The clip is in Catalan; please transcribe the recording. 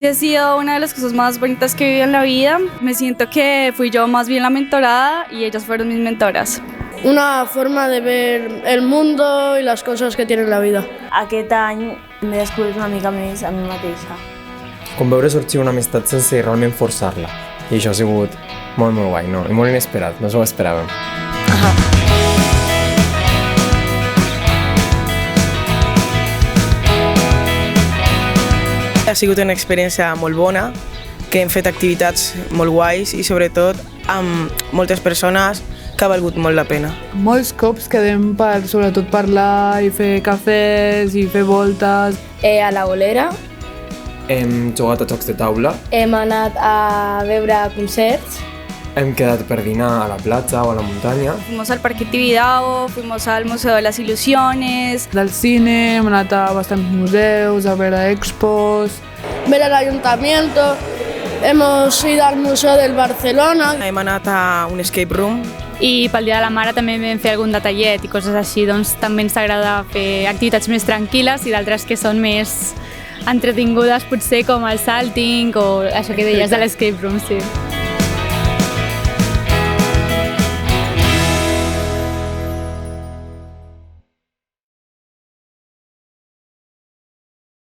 Ha sido una de las cosas más bonitas que he vivido en la vida. Me siento que fui yo más bien la mentorada y ellas fueron mis mentoras. Una forma de ver el mundo i les coses que tiene la vida. Aquest any m'he descobert una mica més a mi mateixa. Com veure sorgir una amistat sense realment forçar-la. I això ha sigut molt, molt guai, no? I molt inesperat, no s'ho esperàvem. Ha sigut una experiència molt bona, que hem fet activitats molt guais i sobretot amb moltes persones que ha valgut molt la pena. Molts cops quedem per sobretot parlar i fer cafès i fer voltes. A la bolera Hem jugat a jocs de taula, hem anat a veure concerts. hem quedat per dinar a la platja o a la muntanya. Fuimos al Parque Tibidabo, fuimos al Museo de las Ilusiones. Del cine, hem anat a bastants museus, a veure expos. Ver el ayuntamiento. Hemos ido al Museo del Barcelona. Hem anat a un escape room. I pel Dia de la Mare també vam fer algun detallet i coses així, doncs també ens agrada fer activitats més tranquil·les i d'altres que són més entretingudes, potser com el salting o això que deies de l'escape room, sí.